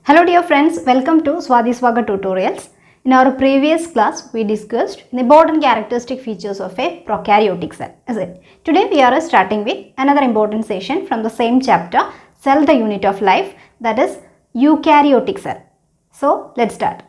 Hello dear friends, welcome to Swathi Swagath tutorials. In our previous class, we discussed the important characteristic features of a prokaryotic cell. Today we are starting with another important session from the same chapter, Cell the Unit of Life, that is Eukaryotic Cell. So let's start.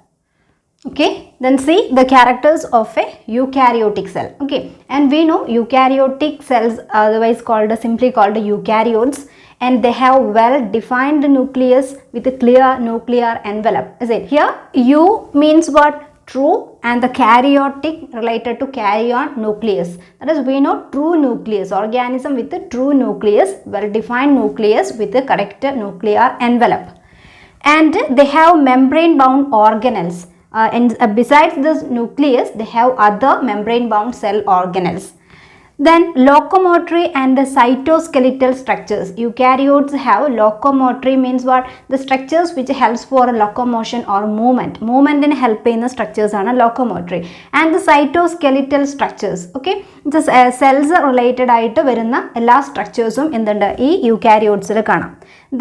Okay, then see the characters of a eukaryotic cell. Okay, and we know eukaryotic cells, otherwise simply called eukaryotes, and they have well-defined nucleus with a clear nuclear envelope. Is it here? U means what? True, and the karyotic related to karyon nucleus. That is, we know true nucleus, organism with a true nucleus, well-defined nucleus with a correct nuclear envelope. And they have membrane-bound organelles. And besides this nucleus, they have other membrane-bound cell organelles. Then locomotory and the cytoskeletal structures. Eukaryotes have locomotory means what? The structures which helps for locomotion or movement. Movement in helping the structures are locomotory. And the cytoskeletal structures. Okay, the cells related ആയിട്ട് വരുന്ന എല്ലാ സ്ട്രക്ചേഴ്സും എന്തുണ്ട് ഈ eukaryotes കാണാം.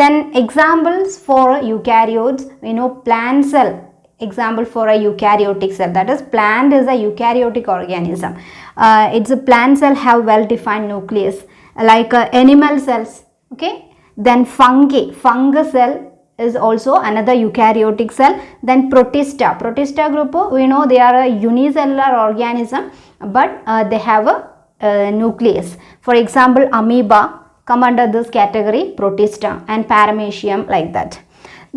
Then examples for eukaryotes, we know plant cell. Example for a eukaryotic cell, that is plant is a eukaryotic organism. It's a plant cell have well defined nucleus like animal cells. Okay, then fungus cell is also another eukaryotic cell. Then protista group, we know they are a unicellular organism, but they have a nucleus. For example, amoeba come under this category, protista, and paramecium, like that.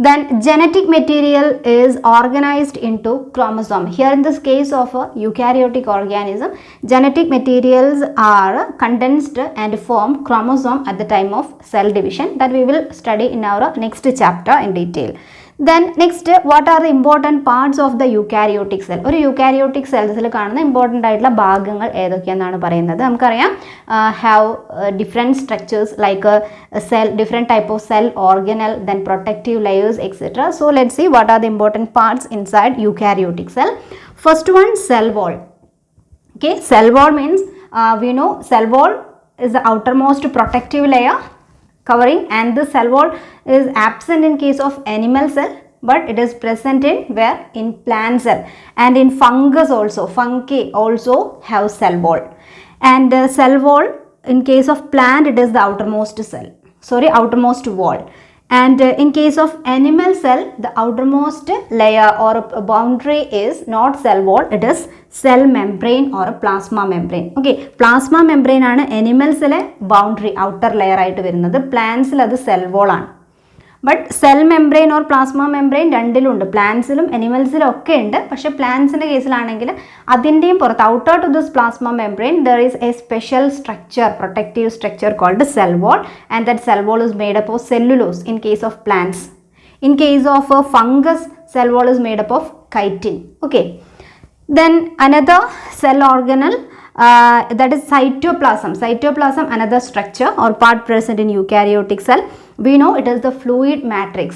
Then genetic material is organized into chromosome. Here in this case of a eukaryotic organism, genetic materials are condensed and form chromosome at the time of cell division, that we will study in our next chapter in detail. Then next, what are the important parts of the eukaryotic cell? ഒരു eukaryotic cells കാണുന്ന important ആയിട്ടുള്ള ഭാഗങ്ങൾ ഏതൊക്കെയാണെന്നാണ് പറയുന്നത്. നമുക്കറിയാം have different structures like a cell, different type of cell organelle, then protective layers, etc. So let's see what are the important parts inside eukaryotic cell. First one, cell wall. Okay, cell wall means we know cell wall is the outermost protective layer covering, and the cell wall is absent in case of animal cell, but it is present in plant cell, and in fungus also. Fungi also have cell wall, and cell wall in case of plant it is the outermost wall, and in case of animal cell the outermost layer or boundary is not cell wall, it is cell membrane or plasma membrane. Okay, plasma membrane ആണ് animalsലെ boundary outer layer ആയിട്ട് വരുന്നത്. Plantsൽ അത് cell wall ആണ്. But cell membrane or plasma membrane രണ്ടിലുണ്ട്, പ്ലാന്റ്സിലും അനിമൽസിലും ഒക്കെ ഉണ്ട്. പക്ഷെ പ്ലാന്റ്സിൻ്റെ കേസിലാണെങ്കിൽ അതിൻ്റെയും പുറത്ത് outer to this plasma membrane there is a special structure, protective structure called cell wall, and that cell wall is made up of cellulose in case of plants. In case of fungus, cell wall is made up of chitin. Okay, then another cell organelle, that is cytoplasm, another structure or part present in eukaryotic cell. We know it is the fluid matrix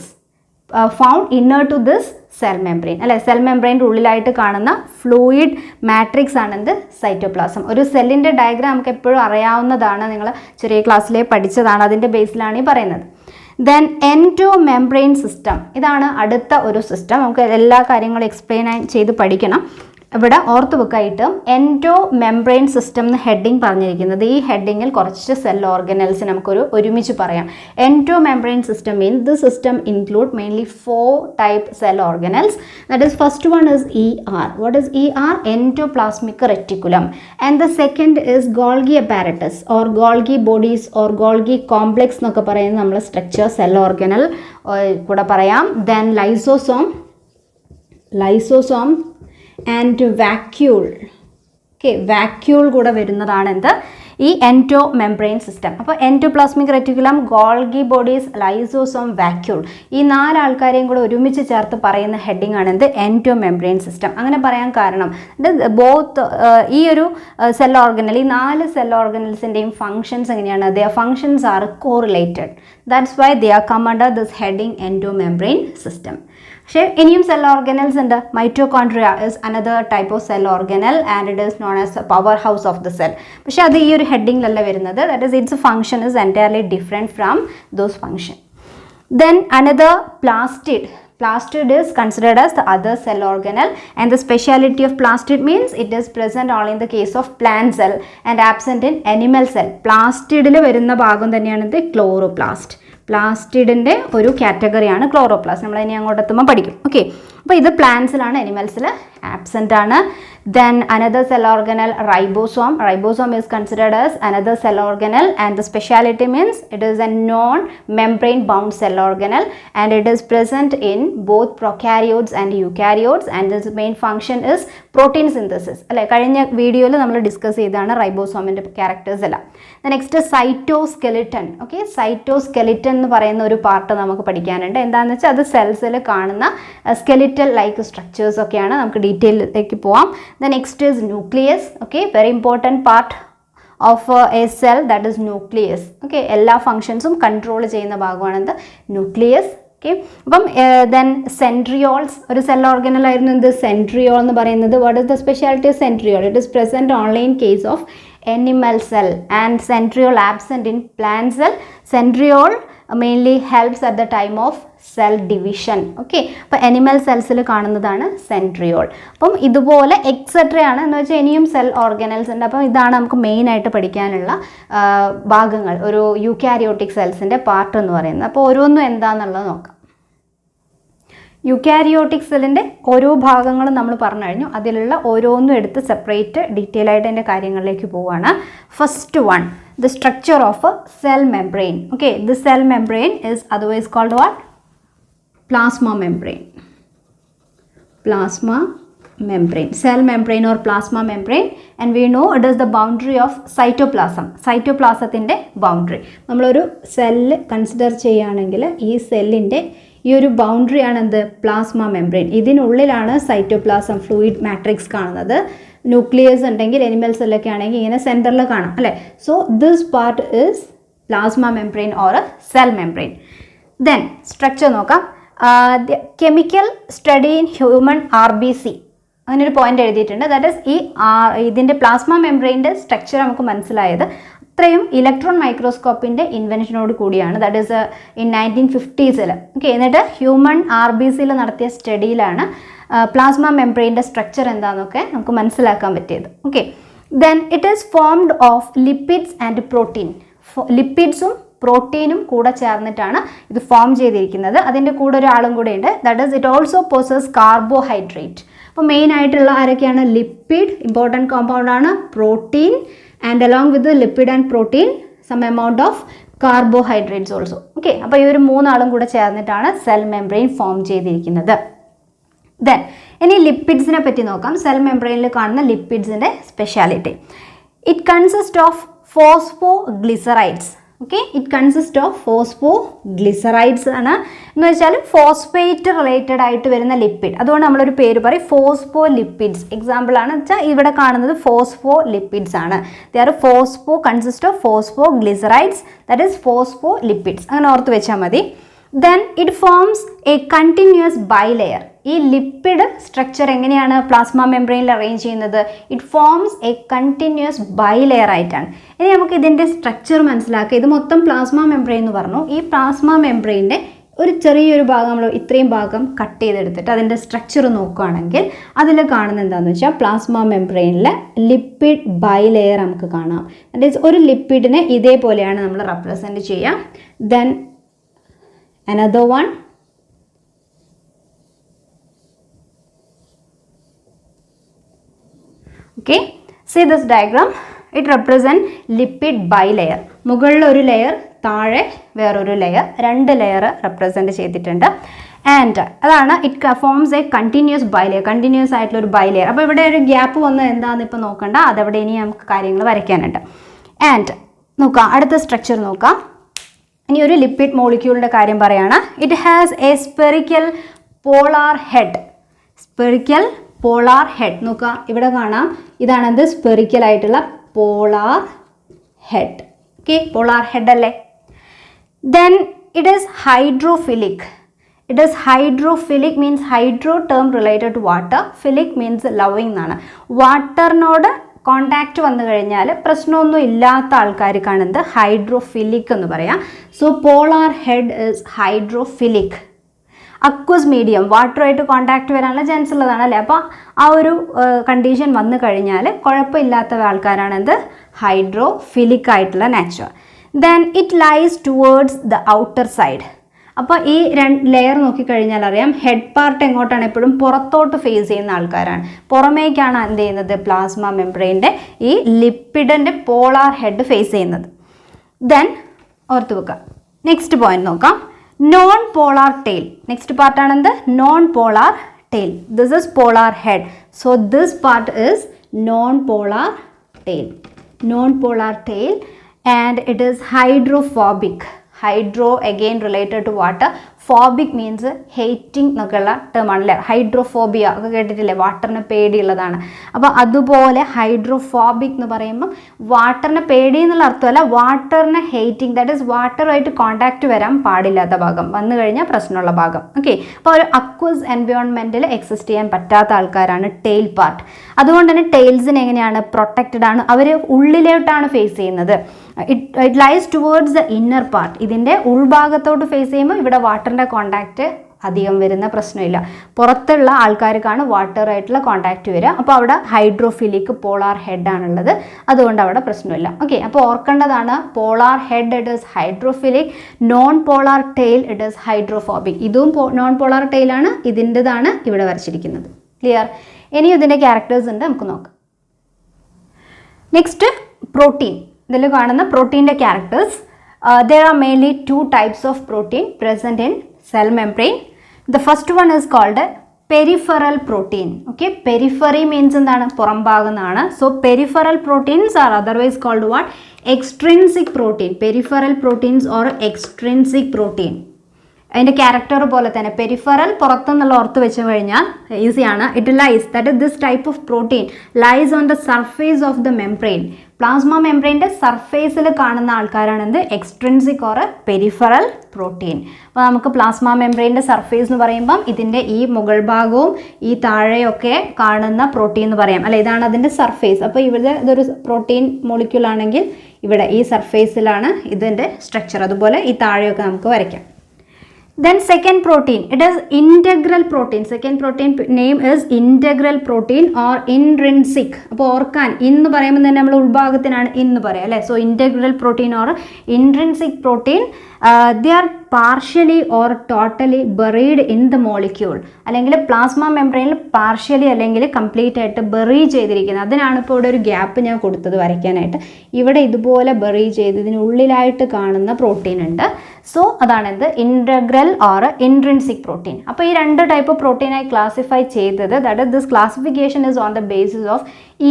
found inner to this cell membrane. അല്ലെ, cell മെംബ്രെയിൻ്റെ ഉള്ളിലായിട്ട് കാണുന്ന fluid matrix ആണ് എന്ത്? Cytoplasm. ഒരു സെല്ലിൻ്റെ diagram നമുക്ക് എപ്പോഴും അറിയാവുന്നതാണ്, നിങ്ങൾ ചെറിയ ക്ലാസ്സിലെ പഠിച്ചതാണ്, അതിൻ്റെ ബേസിലാണ് ഈ പറയുന്നത്. ദെൻ എൻഡോമെംബ്രെയിൻ സിസ്റ്റം, ഇതാണ് അടുത്ത ഒരു സിസ്റ്റം. നമുക്ക് എല്ലാ കാര്യങ്ങളും എക്സ്പ്ലെയിൻ ചെയ്ത് പഠിക്കണം. ഇവിടെ ഓർത്ത് വെക്കായിട്ട് എൻഡോ മെംബ്രെയിൻ സിസ്റ്റം എന്ന് ഹെഡിങ് പറഞ്ഞിരിക്കുന്നത്. ഈ ഹെഡിങ്ങിൽ കുറച്ച് സെൽ ഓർഗനൽസ് നമുക്കൊരു ഒരുമിച്ച് പറയാം. Endo membrane system mean this system include mainly 4 type cell organelles. That is, first one is ER. What is ER? Endoplasmic reticulum. And the second is Golgi apparatus or Golgi bodies or Golgi complex എന്നൊക്കെ പറയുന്നത് നമ്മൾ structure cell organelle കൂടെ പറയാം. Then lysosome and vacuole. Okay, vacuole കൂടെ വരുന്നതാണ് എന്ത്? ഈ endo membrane system. അപ്പോൾ endoplasmic reticulum, Golgi bodies, lysosome, vacuole, ഈ 4 ആൾക്കാരെയും കൂടെ ഒരുമിച്ച് ചേർത്ത് പറയുന്ന ഹെഡിങ് ആണ് എന്ത്? Endo membrane system. അങ്ങനെ പറയാൻ കാരണം ബോത്ത് ഈ ഒരു സെൽ ഓർഗനൽ, ഈ 4 സെൽ ഓർഗനൽസിൻ്റെയും ഫങ്ഷൻസ് എങ്ങനെയാണ്? Their functions are correlated. That's why they are come under this heading endo membrane system. പക്ഷേ ഇനിയും സെൽ ഓർഗനൽസ് ഉണ്ട്. Mitochondria is another type of cell organelle and it is known as power house of the cell. പക്ഷേ അത് ഈ ഒരു ഹെഡിങ്ങിലല്ല വരുന്നത്. That is its function is entirely different from those function. Then another plastid. Plastid is considered as the other cell organelle, and the speciality of plastid means it is present only in the case of plant cell and absent in animal cell. Plastidil വരുന്ന ഭാഗം തന്നെയാണ് ഇത് chloroplast. പ്ലാസ്റ്റിഡിൻ്റെ ഒരു കാറ്റഗറിയാണ് chloroplast. നമ്മൾ ഇനി അങ്ങോട്ട് എത്തുമ്പോൾ പഠിക്കും. ഓക്കെ, അപ്പോൾ ഇത് പ്ലാന്റ്സിലാണ്, അനിമൽസിൽ ആബ്സെൻ്റ് ആണ്. Then another cell organelle, ribosome. Ribosome is considered as another cell organelle, and the speciality means it is a non-membrane bound cell organelle, and it is present in both prokaryotes and eukaryotes, and its main function is protein synthesis. അല്ലേ, കഴിഞ്ഞ വീഡിയോയിൽ നമ്മൾ discuss ചെയ്താണ് റൈബോസോമിൻ്റെ characters എല്ലാം. Next cytoskeleton. Okay, cytoskeleton എന്ന് പറയുന്ന ഒരു part നമുക്ക് പഠിക്കാനുണ്ട്. എന്താണെന്ന് വെച്ചാൽ അത് സെൽസിൽ കാണുന്ന സ്കെലിറ്റൽ ലൈക്ക് സ്ട്രക്ചേഴ്സ് ഒക്കെയാണ്. നമുക്ക് ഡീറ്റെയിലേക്ക് പോവാം. The next is nucleus. Okay, very important part of a cell, that is nucleus. Okay, എല്ലാ ഫങ്ഷൻസും കൺട്രോൾ ചെയ്യുന്ന ഭാഗമാണ് nucleus. Okay, അപ്പം then centrioles, ഒരു സെൽ ഓർഗനൽ ആയിരുന്നു ഇത് centriole എന്ന് പറയുന്നത്. What is the specialty of centriole? It is present only in case of animal cell, and centriole absent in plant cell. Centriole mainly helps at the time of cell division. Okay, അപ്പോൾ animal സെൽസിൽ കാണുന്നതാണ് centriole. അപ്പം ഇതുപോലെ എക്സെട്രയാണ് എന്ന് വെച്ചാൽ ഇനിയും cell organelles ഉണ്ട്. അപ്പം ഇതാണ് നമുക്ക് മെയിനായിട്ട് പഠിക്കാനുള്ള ഭാഗങ്ങൾ, ഒരു യൂക്കാരിയോട്ടിക് സെൽസിൻ്റെ പാർട്ട് എന്ന് പറയുന്നത്. അപ്പോൾ ഓരോന്നും എന്താണെന്നുള്ളത് നോക്കാം. യൂക്കാരിയോട്ടിക് സെല്ലിൻ്റെ ഓരോ ഭാഗങ്ങളും നമ്മൾ പറഞ്ഞു കഴിഞ്ഞു. അതിലുള്ള ഓരോന്നും എടുത്ത് സെപ്പറേറ്റ് ഡീറ്റെയിൽ ആയിട്ട് അതിൻ്റെ കാര്യങ്ങളിലേക്ക് പോവുകയാണ്. First one, the structure of a cell membrane. Okay, the cell membrane is otherwise called what? Plasma membrane. Plasma membrane, cell membrane or plasma membrane, and we know it is the boundary of cytoplasm. Cytoplasmത്തിന്റെ boundary. നമ്മളൊരു cell consider ചെയ്യുകയാണെങ്കിൽ ഈ സെല്ലിൻ്റെ ഈ ഒരു boundary ആണ് എന്ത്? Plasma membrane. ഇതിനുള്ളിലാണ് സൈറ്റോപ്ലാസം ഫ്ലൂയിഡ് മാട്രിക്സ് കാണുന്നത്. ന്യൂക്ലിയസ് ഉണ്ടെങ്കിൽ അനിമൽ സെല്ലൊക്കെ ആണെങ്കിൽ ഇങ്ങനെ സെൻറ്ററിൽ കാണാം അല്ലേ. So this part is plasma membrane or cell membrane. Then structure നോക്കാം. Chemical study in human RBC അങ്ങനൊരു പോയിന്റ് എഴുതിയിട്ടുണ്ട്. ദാറ്റ് ഈസ് ഈ ഇതിൻ്റെ പ്ലാസ്മ മെംബ്രെയിൻ്റെ സ്ട്രക്ചർ നമുക്ക് മനസ്സിലായത് അത്രയും ഇലക്ട്രോൺ മൈക്രോസ്കോപ്പിൻ്റെ ഇൻവെൻഷനോട് കൂടിയാണ്. That is in 1950s. Okay, എന്നിട്ട് ഹ്യൂമൻ RBCയിൽ നടത്തിയ സ്റ്റഡിയിലാണ് പ്ലാസ്മ മെംബ്രെയിൻ്റെ സ്ട്രക്ചർ എന്താണെന്നൊക്കെ നമുക്ക് മനസ്സിലാക്കാൻ പറ്റിയത്. Okay, then it is formed of lipids and protein. ലിപ്പിഡ്സും പ്രോട്ടീനും കൂടെ ചേർന്നിട്ടാണ് ഇത് ഫോം ചെയ്തിരിക്കുന്നത്. അതിൻ്റെ കൂടെ ഒരാളും കൂടെ ഉണ്ട്. That is it also possess carbohydrate. അപ്പോൾ മെയിൻ ആയിട്ടുള്ള ആരൊക്കെയാണ്? ലിപ്പിഡ് ഇമ്പോർട്ടൻറ്റ് കോമ്പൗണ്ട് ആണ്, protein, and along with lipid and protein some amount of carbohydrates also. Okay, അപ്പോൾ ഈ ഒരു മൂന്നാളും കൂടെ ചേർന്നിട്ടാണ് സെൽ മെംബ്രെയിൻ ഫോം ചെയ്തിരിക്കുന്നത്. ദെൻ ഇനി ലിപ്പിഡ്സിനെ പറ്റി നോക്കാം. സെൽ മെംബ്രെയിനിൽ കാണുന്ന ലിപ്പിഡ്സിൻ്റെ speciality. It consist of phosphoglycerides. Okay, it consist of phosphoglycerides ആണ്. എന്ന് വെച്ചാൽ ഫോസ്ഫേറ്റ് റിലേറ്റഡ് ആയിട്ട് വരുന്ന ലിപ്പിഡ്. അതുകൊണ്ട് നമ്മളൊരു പേര് പറയും ഫോസ്ഫോ ലിപ്പിഡ്സ്. എക്സാമ്പിൾ ആണ് വെച്ചാൽ ഇവിടെ കാണുന്നത് ഫോസ്ഫോ ലിപ്പിഡ്സ് ആണ്. They are consist of phosphoglycerides, that is phospho lipids. അങ്ങനെ ഓർത്ത് വെച്ചാൽ മതി. Then it forms a continuous bilayer. ഈ ലിപ്പിഡ് സ്ട്രക്ചർ എങ്ങനെയാണ് പ്ലാസ്മ മെംബ്രെയിനിൽ അറേഞ്ച് ചെയ്യുന്നത്? It forms a continuous bilayer ആയിട്ടാണ്. ഇനി നമുക്ക് ഇതിൻ്റെ സ്ട്രക്ചർ മനസ്സിലാക്കുക. ഇത് മൊത്തം പ്ലാസ്മ മെംബ്രെയിൻ എന്ന് പറഞ്ഞു. ഈ പ്ലാസ്മ മെംബ്രെയിൻ്റെ ഒരു ചെറിയൊരു ഭാഗം നമ്മൾ ഇത്രയും ഭാഗം കട്ട് ചെയ്തെടുത്തിട്ട് അതിൻ്റെ സ്ട്രക്ചർ നോക്കുകയാണെങ്കിൽ അതിൽ കാണുന്നത് എന്താണെന്ന് വെച്ചാൽ പ്ലാസ്മ മെംബ്രെയിനിൽ ലിപ്പിഡ് ബൈലെയർ നമുക്ക് കാണാം. ദാറ്റ് ഈസ് ഒരു ലിപ്പിഡിനെ ഇതേപോലെയാണ് നമ്മൾ റെപ്രസെൻറ്റ് ചെയ്യുക. Then another one, okay, see this diagram. It represents lipid bilayer. മുകളിൽ ഒരു ലെയർ, താഴെ വേറൊരു ലെയർ, രണ്ട് ലെയർ റെപ്രസെൻറ്റ് ചെയ്തിട്ടുണ്ട്. ആൻഡ് അതാണ് it forms a continuous bilayer. Continuous ആയിട്ടുള്ള ഒരു ബൈലെയർ. അപ്പോൾ ഇവിടെ ഒരു ഗ്യാപ്പ് വന്നത് എന്താണെന്ന് ഇപ്പോൾ നോക്കണ്ട, അതവിടെ ഇനി നമുക്ക് കാര്യങ്ങൾ വരയ്ക്കാനുണ്ട്. ആൻഡ് നോക്കാം, അടുത്ത സ്ട്രക്ചർ നോക്കാം. ഇനി ഒരു ലിപ്പിഡ് മോളിക്യൂളിൻ്റെ കാര്യം പറയുകയാണ്. It has a spherical polar head. Spherical polar head നോക്കുക, ഇവിടെ കാണാം. ഇതാണെന്ത്? സ്പെറിക്കൽ ആയിട്ടുള്ള polar head. Okay, polar head അല്ലേ. Then it is hydrophilic. It is hydrophilic means hydro term related to water, philic means loving എന്നാണ്. വാട്ടറിനോട് contact വന്നു കഴിഞ്ഞാൽ പ്രശ്നമൊന്നും ഇല്ലാത്ത ആൾക്കാർക്കാണ് എന്ത്? ഹൈഡ്രോഫിലിക് എന്ന് പറയാം. So polar head is hydrophilic. Aqueous medium വാട്ടറുമായിട്ട് കോൺടാക്ട് വരാനുള്ള ചാൻസ് ഉള്ളതാണ് അല്ലേ. അപ്പോൾ ആ ഒരു കണ്ടീഷൻ വന്നു കഴിഞ്ഞാൽ കുഴപ്പമില്ലാത്ത ആൾക്കാരാണ് എന്ത് ഹൈഡ്രോഫിലിക് ആയിട്ടുള്ള natural. Then it lies towards the outer side. അപ്പോൾ ഈ ലെയർ നോക്കിക്കഴിഞ്ഞാൽ അറിയാം ഹെഡ് പാർട്ട് എങ്ങോട്ടാണ് എപ്പോഴും പുറത്തോട്ട് ഫേസ് ചെയ്യുന്ന ആൾക്കാരാണ്. പുറമേക്കാണ് എന്ത് ചെയ്യുന്നത് പ്ലാസ്മ മെംബ്രെയിൻ്റെ ഈ ലിപ്പിഡിൻ്റെ പോളാർ ഹെഡ് ഫേസ് ചെയ്യുന്നത്. ദെൻ ഓർത്ത് വെക്കുക. നെക്സ്റ്റ് പോയിന്റ് നോക്കാം. Non polar tail. നെക്സ്റ്റ് പാർട്ടാണ് എന്ത് non polar tail. This is polar head. So this part is non polar tail. Non polar tail and it is hydrophobic. Hydro again related to water. Phobic means hating എന്നൊക്കെയുള്ള term ആണല്ലേ. Hydrophobia ഒക്കെ കേട്ടിട്ടില്ലേ, വാട്ടറിനെ പേടിയുള്ളതാണ്. അപ്പോൾ അതുപോലെ hydrophobic എന്ന് പറയുമ്പോൾ വാട്ടറിനെ പേടി എന്നുള്ള അർത്ഥമല്ല, വാട്ടറിനെ ഹേറ്റിംഗ്, ദാറ്റ് ഈസ് വാട്ടറുമായിട്ട് കോൺടാക്റ്റ് വരാൻ പാടില്ലാത്ത ഭാഗം, വന്നു കഴിഞ്ഞാൽ പ്രശ്നമുള്ള ഭാഗം. ഓക്കെ, അപ്പോൾ ഒരു അക്വസ് എൻവയോൺമെൻറ്റിൽ എക്സിസ്റ്റ് ചെയ്യാൻ പറ്റാത്ത ആൾക്കാരാണ് ടെയിൽ പാർട്ട്. അതുകൊണ്ട് തന്നെ ടെയിൽസിന് എങ്ങനെയാണ് പ്രൊട്ടക്റ്റഡ് ആണ്, അവർ ഉള്ളിലോട്ടാണ് ഫേസ് ചെയ്യുന്നത്. It lies towards the inner part. ഇതിൻ്റെ ഉൾഭാഗത്തോട്ട് ഫേസ് ചെയ്യുമ്പോൾ ഇവിടെ വാട്ടറിൻ്റെ കോൺടാക്റ്റ് അധികം വരുന്ന പ്രശ്നമില്ല. പുറത്തുള്ള ആൾക്കാർക്കാണ് വാട്ടറായിട്ടുള്ള കോൺടാക്റ്റ് വരിക. അപ്പോൾ അവിടെ ഹൈഡ്രോഫിലിക് പോളാർ ഹെഡ് ആണുള്ളത്, അതുകൊണ്ട് അവിടെ പ്രശ്നമില്ല. ഓക്കെ, അപ്പോൾ ഓർക്കേണ്ടതാണ് polar head it is hydrophilic, non polar tail it is hydrophobic. ഇതും നോൺ പോളാർ ടെയിലാണ്, ഇതിൻ്റെതാണ് ഇവിടെ വരച്ചിരിക്കുന്നത്. ക്ലിയർ? ഇനി ഇതിൻ്റെ ക്യാരക്ടേഴ്സ് ഉണ്ട്, നമുക്ക് നോക്കാം. Next protein. ഇതിൽ കാണുന്ന പ്രോട്ടീൻ്റെ characters. There are mainly two types of protein present in cell membrane. The first one is called peripheral protein. Okay, periphery means എന്താണ് പുറംഭാഗം എന്നാണ്. So peripheral proteins are otherwise called what? Extrinsic protein. Peripheral proteins or extrinsic protein. അതിൻ്റെ character പോലെ തന്നെ peripheral പുറത്തുനിന്നുള്ള ഓർത്ത് വെച്ച് കഴിഞ്ഞാൽ ഈസിയാണ്. It lies that is this type of protein lies on the surface of the membrane. Plasma മെംബ്രെയിൻ്റെ സർഫേസിൽ കാണുന്ന ആൾക്കാരാണ് എന്ത് എക്സ്ട്രിൻസിക് ഓർ പെരിഫറൽ പ്രോട്ടീൻ. അപ്പോൾ നമുക്ക് പ്ലാസ്മ മെംബ്രെയിൻ്റെ സർഫേസ് എന്ന് പറയുമ്പം ഇതിൻ്റെ ഈ മുകൾ ഭാഗവും ഈ താഴെയൊക്കെ കാണുന്ന പ്രോട്ടീൻ എന്ന് പറയാം അല്ലെ, ഇതാണ് അതിൻ്റെ സർഫേസ്. അപ്പോൾ ഇവിടെ ഇതൊരു പ്രോട്ടീൻ മോളിക്യൂൾ ആണെങ്കിൽ ഇവിടെ ഈ സർഫേസിലാണ് ഇതിൻ്റെ സ്ട്രക്ചർ. അതുപോലെ ഈ താഴെയൊക്കെ നമുക്ക് വരയ്ക്കാം. Then second protein, it is integral protein. Second protein name is integral protein or intrinsic. അപ്പോൾ ഓർക്കാൻ ഇന്ന് പറയുമ്പോൾ തന്നെ നമ്മൾ ഉൾഭാഗത്തിനാണ് ഇന്ന് പറയാം അല്ലേ. So integral protein or intrinsic protein, they are partially or totally buried in the molecule. അല്ലെങ്കിൽ പ്ലാസ്മ മെംബ്രെയിനിൽ പാർഷ്യലി അല്ലെങ്കിൽ കംപ്ലീറ്റ് ആയിട്ട് ബെറി ചെയ്തിരിക്കുന്നത്. അതിനാണ് ഇപ്പോൾ ഇവിടെ ഒരു ഗ്യാപ്പ് ഞാൻ കൊടുത്തത് വരയ്ക്കാനായിട്ട്. ഇവിടെ ഇതുപോലെ ബെറി ചെയ്ത് ഇതിനുള്ളിലായിട്ട് കാണുന്ന പ്രോട്ടീൻ ഉണ്ട്. സോ അതാണ് എന്ത് ഇൻറ്റഗ്രൽ ഓർ ഇൻട്രിൻസിക് പ്രോട്ടീൻ. അപ്പോൾ ഈ രണ്ട് ടൈപ്പ് പ്രോട്ടീനായി ക്ലാസിഫൈ ചെയ്തത്, that is this classification is on the basis of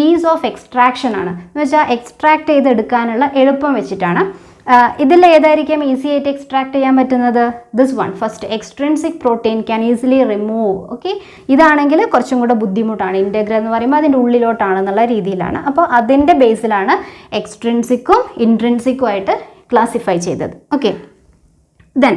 is of extraction ആണ്. എന്ന് വെച്ചാൽ എക്സ്ട്രാക്ട് ചെയ്തെടുക്കാനുള്ള എളുപ്പം വെച്ചിട്ടാണ്. ഇതിൽ ഏതായിരിക്കും ഈസി ആയിട്ട് എക്സ്ട്രാക്ട് ചെയ്യാൻ പറ്റുന്നത്? This one first extrinsic protein can easily remove. Okay, ഇതാണെങ്കിൽ കുറച്ചും കൂടെ ബുദ്ധിമുട്ടാണ്. ഇൻറ്റഗ്രൽ എന്ന് പറയുമ്പോൾ അതിൻ്റെ ഉള്ളിലോട്ടാണെന്നുള്ള രീതിയിലാണ്. അപ്പോൾ അതിൻ്റെ ബേസിലാണ് എക്സ്ട്രിൻസിക്കും ഇൻട്രിൻസിക്കും ആയിട്ട് ക്ലാസിഫൈ ചെയ്തത്. ഓക്കെ, ദെൻ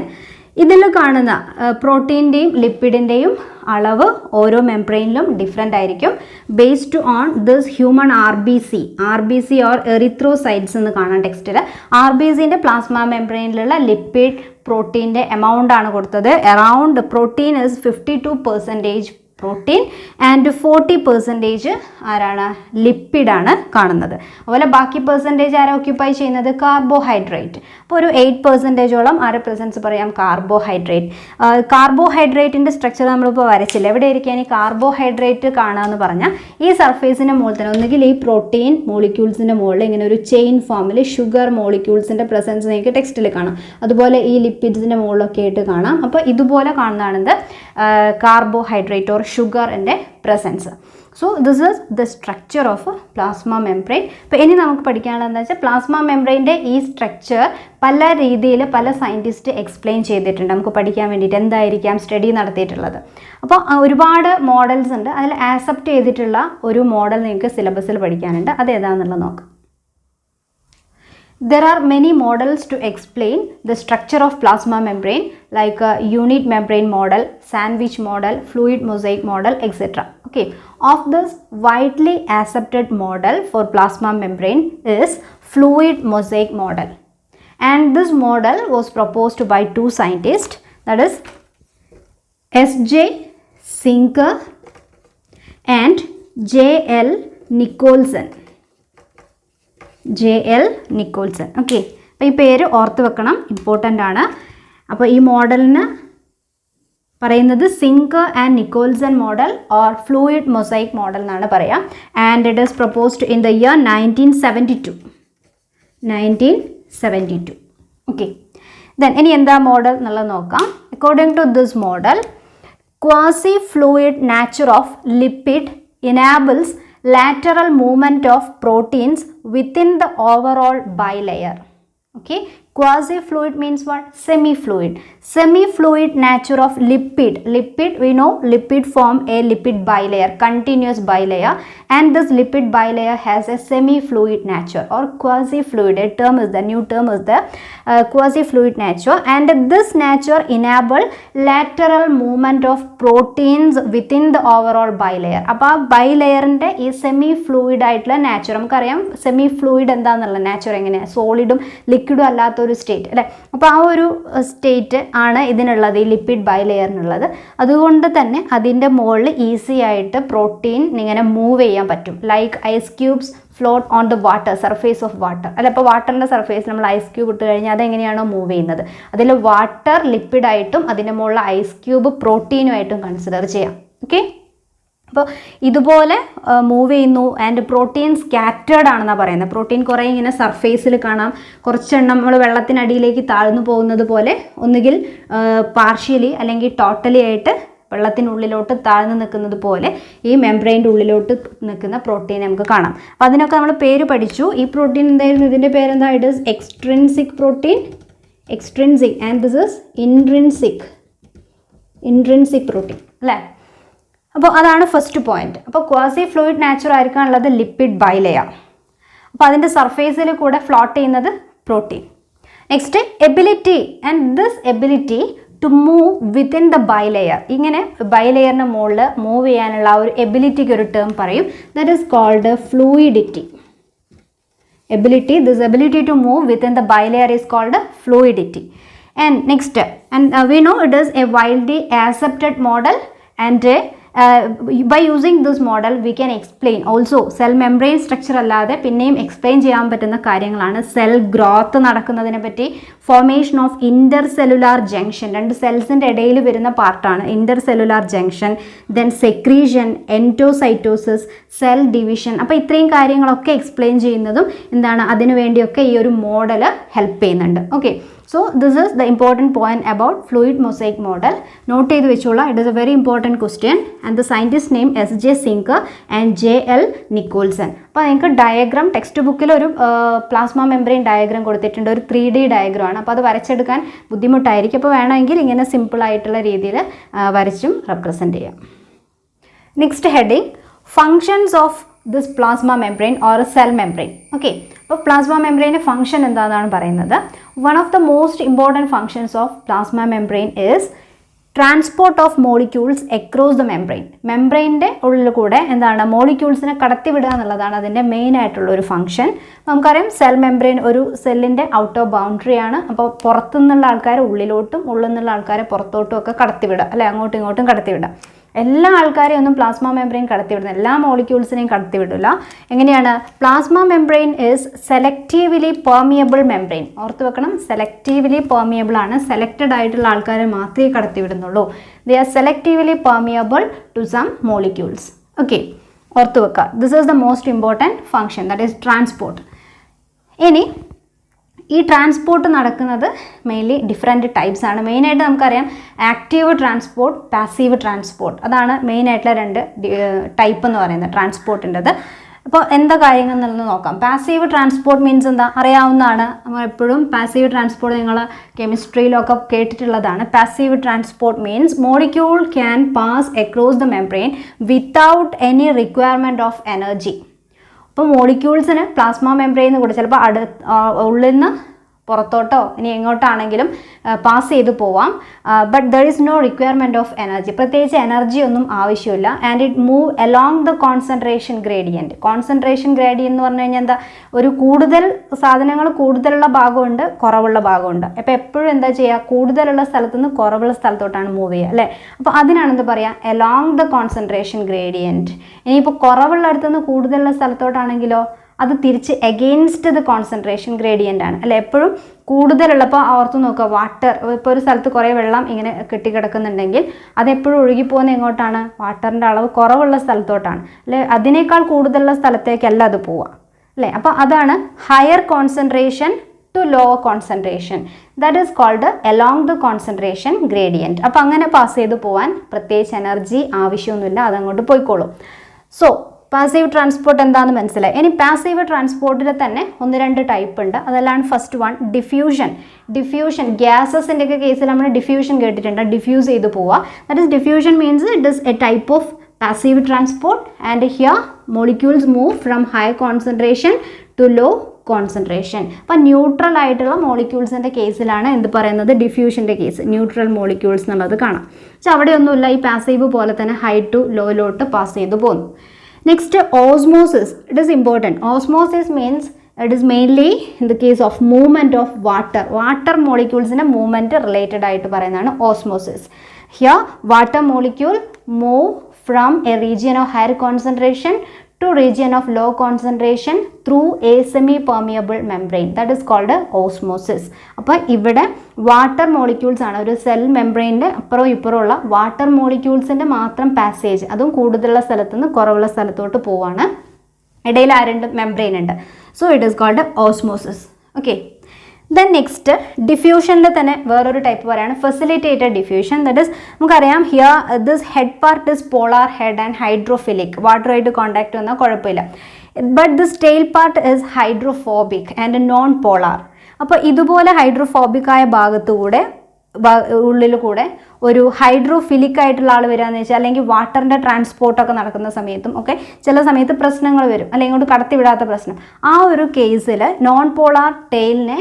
ഇതിൽ കാണുന്ന പ്രോട്ടീൻ്റെയും ലിപ്പിഡിൻ്റെയും അളവ് ഓരോ മെംബ്രെയിനിലും ഡിഫറെൻ്റ് ആയിരിക്കും. Based on this human RBC or erythrocytes എന്ന് കാണാം ടെക്സ്റ്റിൽ. RBCൻ്റെ പ്ലാസ്മ മെംബ്രെയിനിലുള്ള ലിപ്പിഡ് പ്രോട്ടീൻ്റെ എമൗണ്ട് ആണ് കൊടുത്തത്. Around protein is 52% protein and 40% ആരാണ് ലിപ്പിഡാണ് കാണുന്നത്. അതുപോലെ ബാക്കി പെർസെൻറ്റേജ് ആരെ ഓക്യുപ്പൈ ചെയ്യുന്നത്? കാർബോഹൈഡ്രേറ്റ്. അപ്പോൾ ഒരു 8%ഓളം ആരെ പ്രസൻസ് പറയാം? കാർബോഹൈഡ്രേറ്റ്. കാർബോഹൈഡ്രേറ്റിൻ്റെ സ്ട്രക്ചർ നമ്മളിപ്പോൾ വരച്ചില്ല. എവിടെ ഇരിക്കാൻ ഈ കാർബോഹൈഡ്രേറ്റ് കാണാമെന്ന് പറഞ്ഞാൽ ഈ സർഫേസിൻ്റെ മുകളിൽ തന്നെ ഒന്നുകിൽ ഈ പ്രോട്ടീൻ മോളിക്യൂൾസിൻ്റെ മുകളിൽ ഇങ്ങനെ ഒരു ചെയിൻ ഫോമിൽ ഷുഗർ മോളിക്യൂൾസിൻ്റെ പ്രസൻസ് നിങ്ങൾക്ക് ടെക്സ്റ്റിൽ കാണാം. അതുപോലെ ഈ ലിപ്പിഡ്സിൻ്റെ മുകളിലൊക്കെ ആയിട്ട് കാണാം. അപ്പോൾ ഇതുപോലെ കാണുന്നതാണെന്ത് കാർബോഹൈഡ്രേറ്റ് ഓർ ഷുഗറിൻ്റെ presence. So this is the structure of plasma membrane. ഇപ്പോൾ ഇനി നമുക്ക് പഠിക്കാനുള്ളതെന്ന് വെച്ചാൽ പ്ലാസ്മ മെംബ്രെയിൻ്റെ ഈ സ്ട്രക്ചർ പല രീതിയിൽ പല സയൻറ്റിസ്റ്റ് എക്സ്പ്ലെയിൻ ചെയ്തിട്ടുണ്ട് നമുക്ക് പഠിക്കാൻ വേണ്ടിയിട്ട്. എന്തായിരിക്കാം സ്റ്റഡി നടത്തിയിട്ടുള്ളത്. അപ്പോൾ ഒരുപാട് മോഡൽസ് ഉണ്ട്. അതിൽ ആക്സെപ്റ്റ് ചെയ്തിട്ടുള്ള ഒരു മോഡൽ നിങ്ങൾക്ക് സിലബസിൽ പഠിക്കാനുണ്ട്. അത് ഏതാണെന്നുള്ളത് നോക്കാം. There are many models to explain the structure of plasma membrane like a unit membrane model, sandwich model, fluid mosaic model, etc. Okay, of this widely accepted model for plasma membrane is fluid mosaic model, and this model was proposed by two scientists, that is S.J. Sinker and J.L. Nicholson. J.L. Nicholson. Okay, അപ്പോൾ ഈ പേര് ഓർത്ത് വെക്കണം, important ആണ്. അപ്പോൾ ഈ മോഡലിന് പറയുന്നത് Singer and Nicolson model or fluid mosaic model എന്നാണ് പറയുക. And it is proposed in the year 1972. Okay, then ഇനി എന്താ മോഡൽ എന്നുള്ളത് നോക്കാം. According to this model, quasi fluid nature of lipid enables lateral movement of proteins within the overall bilayer. Okay, quasi fluid means what? Semi fluid. Semi fluid nature of lipid. Lipid, we know lipid form a lipid bilayer, continuous bilayer, and this lipid bilayer has a semi fluid nature or quasi fluid. A term is the new term is the quasi fluid nature, and this nature enable lateral movement of proteins within the overall bilayer. അപ്പോൾ ബൈലെയറിൻ്റെ ഈ semi fluid ആയിട്ടുള്ള nature നമുക്കറിയാം. Semi fluid എന്താണെന്നുള്ള nature എങ്ങനെയാണ്? സോളിഡും ലിക്വിഡും അല്ലാത്തൊരു state അല്ലേ. അപ്പോൾ ആ ഒരു സ്റ്റേറ്റ് ആണ് ഇതിനുള്ളത്, ഈ ലിപ്പിഡ് ബൈലെയറിനുള്ളത്. അതുകൊണ്ട് തന്നെ അതിൻ്റെ മുകളിൽ ഈസി ആയിട്ട് പ്രോട്ടീൻ ഇങ്ങനെ മൂവ് ചെയ്യാൻ പറ്റും. Like ice cubes float on the water, surface of water അല്ല. അപ്പോൾ വാട്ടറിൻ്റെ സർഫേസിൽ നമ്മൾ ഐസ് ക്യൂബ് ഇട്ട് കഴിഞ്ഞാൽ അതെങ്ങനെയാണോ മൂവ് ചെയ്യുന്നത്, അതിൽ വാട്ടർ ലിപ്പിഡായിട്ടും അതിൻ്റെ മുകളിൽ ഐസ് ക്യൂബ് പ്രോട്ടീനുമായിട്ടും കൺസിഡർ ചെയ്യാം. ഓക്കെ, അപ്പോൾ ഇതുപോലെ മൂവ് ചെയ്യുന്നു. ആൻഡ് പ്രോട്ടീൻ സ്കാറ്റേർഡ് ആണെന്നാണ് പറയുന്നത്. പ്രോട്ടീൻ കുറേ ഇങ്ങനെ സർഫേസിൽ കാണാം, കുറച്ചെണ്ണം നമ്മൾ വെള്ളത്തിനടിയിലേക്ക് താഴ്ന്നു പോകുന്നത് പോലെ, ഒന്നുകിൽ പാർഷ്യലി അല്ലെങ്കിൽ ടോട്ടലി ആയിട്ട് വെള്ളത്തിനുള്ളിലോട്ട് താഴ്ന്നു നിൽക്കുന്നത് പോലെ ഈ മെംബ്രെയിൻ്റെ ഉള്ളിലോട്ട് നിൽക്കുന്ന പ്രോട്ടീൻ നമുക്ക് കാണാം. അപ്പോൾ അതിനൊക്കെ നമ്മൾ പേര് പഠിച്ചു. ഈ പ്രോട്ടീൻ എന്തായിരുന്നു? ഇതിൻ്റെ പേരെന്താ? It is extrinsic protein, extrinsic, and this is intrinsic protein അല്ലേ. അപ്പോൾ അതാണ് ഫസ്റ്റ് പോയിന്റ്. അപ്പോൾ ക്വാസി ഫ്ലൂയിഡ് നാച്ചർ ആയിരിക്കാനുള്ളത് ലിപ്പിഡ് ബൈലെയർ. അപ്പോൾ അതിൻ്റെ സർഫേസിൽ കൂടെ ഫ്ലോട്ട് ചെയ്യുന്നത് protein. Next ability, and this ability to move within the bilayer. ഇങ്ങനെ ബൈലെയറിൻ്റെ മുകളിൽ മൂവ് ചെയ്യാനുള്ള ആ ഒരു എബിലിറ്റിക്ക് ഒരു ടേം പറയും. That is called fluidity. This ability to move within the bilayer is called fluidity. And next, we know it is a widely accepted model, and by using this model we can explain also cell membrane structure allade pinneyum explain cheyan pattuna കാര്യങ്ങളാണ്. cell growth നടക്കുന്നതിനെ പറ്റി, formation of intercellular junction, രണ്ട് സെൽസിൻ്റെ ഇടയിൽ വരുന്ന പാർട്ടാണ് intercellular junction, then secretion, endocytosis, cell division. അപ്പോൾ ഇത്രയും കാര്യങ്ങളൊക്കെ explain ചെയ്യുന്നതും എന്താണ്, അതിനു വേണ്ടിയൊക്കെ ഈ ഒരു മോഡൽ ഹെൽപ്പ് ചെയ്യുന്നുണ്ട്. Okay, so this is the important point about fluid mosaic model. Note ചെയ്തു വെച്ചോളൂ. It is a very important question, and the scientist name S.J. Sinker and J.L. Nicholson. അപ്പോൾ നിങ്ങൾക്ക് ഡയഗ്രാം ടെക്സ്റ്റ് ബുക്കിൽ ഒരു plasma membrane diagram കൊടുത്തിട്ടുണ്ട്, ഒരു 3D ഡയഗ്രാമാണ്. അപ്പോൾ അത് വരച്ചെടുക്കാൻ ബുദ്ധിമുട്ടായിരിക്കും. അപ്പോൾ വേണമെങ്കിൽ ഇങ്ങനെ സിമ്പിൾ ആയിട്ടുള്ള രീതിയിൽ വരച്ചും റെപ്രസെൻറ്റ് ചെയ്യാം. Next heading, functions of this plasma membrane or cell membrane. Okay, അപ്പോൾ പ്ലാസ്മ മെംബ്രെയിൻ്റെ ഫംഗ്ഷൻ എന്താണെന്നാണ് പറയുന്നത്. One of the most important functions of plasma membrane is transport of molecules across the membrane. മെംബ്രെയിൻ്റെ ഉള്ളിൽ കൂടെ എന്താണ്, മോളിക്യൂൾസിനെ കടത്തിവിടുക എന്നുള്ളതാണ് അതിൻ്റെ മെയിൻ ആയിട്ടുള്ള ഒരു ഫംഗ്ഷൻ. നമുക്കറിയാം സെൽ മെംബ്രെയിൻ ഒരു സെല്ലിൻ്റെ ഔട്ടർ ബൗണ്ടറി ആണ്. അപ്പോൾ പുറത്തുനിന്നുള്ള ആൾക്കാരെ ഉള്ളിലോട്ടും ഉള്ളിൽ നിന്നുള്ള ആൾക്കാരെ പുറത്തോട്ടും ഒക്കെ കടത്തിവിടുക അല്ലെ, അങ്ങോട്ടും ഇങ്ങോട്ടും കടത്തിവിടുക. എല്ലാ ആൾക്കാരെയും ഒന്നും പ്ലാസ്മ മെംബ്രെയിൻ കടത്തിവിടുന്നത്, എല്ലാ മോളിക്യൂൾസിനെയും കടത്തിവിടില്ല. എങ്ങനെയാണ്? Plasma membrane is selectively permeable membrane. ഓർത്ത് വെക്കണം, സെലക്റ്റീവ്ലി പെർമിയബിൾ ആണ്. സെലക്റ്റഡ് ആയിട്ടുള്ള ആൾക്കാരെ മാത്രമേ കടത്തിവിടുന്നുള്ളൂ. They are selectively permeable to some molecules. Okay, ഓർത്ത് വെക്കുക. This is the most important function, that is transport. ഇനി ഈ ട്രാൻസ്പോർട്ട് നടക്കുന്നത് മെയിൻലി ഡിഫറെൻറ്റ് ടൈപ്സ് ആണ്. മെയിനായിട്ട് നമുക്കറിയാം ആക്റ്റീവ് ട്രാൻസ്പോർട്ട്, പാസീവ് ട്രാൻസ്പോർട്ട്. അതാണ് മെയിനായിട്ടുള്ള രണ്ട് ടൈപ്പ് എന്ന് പറയുന്നത് ട്രാൻസ്പോർട്ടിൻ്റെത്. അപ്പോൾ എന്താ കാര്യങ്ങൾ എന്നുള്ളത് നോക്കാം. പാസീവ് ട്രാൻസ്പോർട്ട് മീൻസ് എന്താ, അറിയാവുന്നതാണ്. നമ്മൾ എപ്പോഴും പാസീവ് ട്രാൻസ്പോർട്ട് നിങ്ങൾ കെമിസ്ട്രിയിലൊക്കെ കേട്ടിട്ടുള്ളതാണ്. Passive transport means molecule can pass across the membrane without any requirement of energy. അപ്പോൾ മോളിക്യൂൾസിന് പ്ലാസ്മ മെംബ്രെയിൻ കൂടെ ചിലപ്പോൾ ഉള്ളിൽ നിന്ന് പുറത്തോട്ടോ ഇനി എങ്ങോട്ടാണെങ്കിലും പാസ് ചെയ്ത് പോവാം. But there is no requirement of energy, പ്രത്യേകിച്ച് എനർജി ഒന്നും ആവശ്യമില്ല. And it move along the concentration gradient. Concentration gradient എന്ന് പറഞ്ഞു കഴിഞ്ഞാൽ എന്താ, ഒരു കൂടുതൽ സാധനങ്ങൾ കൂടുതലുള്ള ഭാഗമുണ്ട്, കുറവുള്ള ഭാഗമുണ്ട്. അപ്പോൾ എപ്പോഴും എന്താ ചെയ്യുക, കൂടുതലുള്ള സ്ഥലത്ത് നിന്ന് കുറവുള്ള സ്ഥലത്തോട്ടാണ് മൂവ് ചെയ്യുക അല്ലേ. അപ്പോൾ അതിനാണ് എന്താ പറയുക, അലോങ് ദ കോൺസെൻട്രേഷൻ ഗ്രേഡിയൻറ്റ്. ഇനിയിപ്പോൾ കുറവുള്ള അടുത്തുനിന്ന് കൂടുതലുള്ള സ്ഥലത്തോട്ടാണെങ്കിലോ അത് തിരിച്ച് എഗെയിൻസ്റ്റ് ദ കോൺസെൻട്രേഷൻ ഗ്രേഡിയൻ്റ് ആണ് അല്ലേ. എപ്പോഴും കൂടുതലുള്ളപ്പോൾ ഓർത്ത് നോക്കുക, വാട്ടർ ഇപ്പോൾ ഒരു സ്ഥലത്ത് കുറേ വെള്ളം ഇങ്ങനെ കെട്ടിക്കിടക്കുന്നുണ്ടെങ്കിൽ അതെപ്പോഴും ഒഴുകിപ്പോകുന്ന എങ്ങോട്ടാണ്, വാട്ടറിൻ്റെ അളവ് കുറവുള്ള സ്ഥലത്തോട്ടാണ് അല്ലേ. അതിനേക്കാൾ കൂടുതലുള്ള സ്ഥലത്തേക്കല്ല അത് പോവുക അല്ലേ. അപ്പോൾ അതാണ് higher concentration to lower concentration, that is called along the concentration gradient. അപ്പോൾ അങ്ങനെ പാസ് ചെയ്ത് പോകാൻ പ്രത്യേകിച്ച് എനർജി ആവശ്യമൊന്നുമില്ല, അതങ്ങോട്ട് പോയിക്കോളും. സോ പാസീവ് ട്രാൻസ്പോർട്ട് എന്താണെന്ന് മനസ്സിലായി. ഇനി പാസീവ് ട്രാൻസ്പോർട്ടിൽ തന്നെ 1-2 ടൈപ്പ് ഉണ്ട്. അതെല്ലാം ഫസ്റ്റ് വൺ ഡിഫ്യൂഷൻ. ഗ്യാസസിൻ്റെ ഒക്കെ കേസിൽ നമ്മൾ ഡിഫ്യൂഷൻ കേട്ടിട്ടുണ്ട്, ഡിഫ്യൂസ് ചെയ്ത് പോവുക. That is diffusion means it is a type of passive transport and here molecules move from high concentration to low concentration. അപ്പം ന്യൂട്രൽ ആയിട്ടുള്ള മോളിക്യൂൾസിൻ്റെ കേസിലാണ് എന്ത് പറയുന്നത്, ഡിഫ്യൂഷൻ്റെ കേസ്, ന്യൂട്രൽ മോളിക്യൂൾസ് എന്നുള്ളത് കാണാം. പക്ഷെ അവിടെയൊന്നുമില്ല, ഈ പാസീവ് പോലെ തന്നെ ഹൈ ടു ലോയിലോട്ട് പാസ് ചെയ്ത് പോകുന്നു. Next osmosis. It is important. Osmosis means it is mainly in the case of movement of water മോളിക്യൂൾസിൻ്റെ മൂവ്മെൻറ്റ് റിലേറ്റഡ് ആയിട്ട് പറയുന്നതാണ് osmosis. Here water molecule move from a region of higher concentration to region of low concentration through a semi-permeable membrane, that is called osmosis. അപ്പോൾ ഇവിടെ water molecules ആണ്, ഒരു cell മെംബ്രെയിൻ്റെ അപ്പുറവും ഇപ്പുറമുള്ള water മോളിക്യൂൾസിൻ്റെ മാത്രം passage, അതും കൂടുതലുള്ള സ്ഥലത്ത് നിന്ന് കുറവുള്ള സ്ഥലത്തോട്ട് പോവാണ്. ഇടയിൽ ആരുണ്ട്, മെംബ്രെയിൻ ഉണ്ട്. So it is called osmosis. Okay. Then next ഡിഫ്യൂഷനിൽ തന്നെ വേറൊരു ടൈപ്പ് പറയുകയാണ് ഫെസിലിറ്റേറ്റഡ് ഡിഫ്യൂഷൻ. ദറ്റ് ഇസ് നമുക്കറിയാം here this head part is polar head and hydrophilic, വാട്ടറുമായിട്ട് കോൺടാക്ട് വന്നാൽ കുഴപ്പമില്ല. But this tail part is hydrophobic and non polar. അപ്പോൾ ഇതുപോലെ ഹൈഡ്രോഫോബിക് ആയ ഭാഗത്തുകൂടെ ഉള്ളിൽ കൂടെ ഒരു ഹൈഡ്രോഫിലിക് ആയിട്ടുള്ള ആൾ വരികയെന്ന് വെച്ചാൽ, അല്ലെങ്കിൽ വാട്ടറിൻ്റെ ട്രാൻസ്പോർട്ടൊക്കെ നടക്കുന്ന സമയത്തും ഒക്കെ ചില സമയത്ത് പ്രശ്നങ്ങൾ വരും, അല്ലെങ്കിൽ ഇങ്ങോട്ട് കടത്തിവിടാത്ത പ്രശ്നം. ആ ഒരു കേസിൽ നോൺ പോളാർ ടെയിലിനെ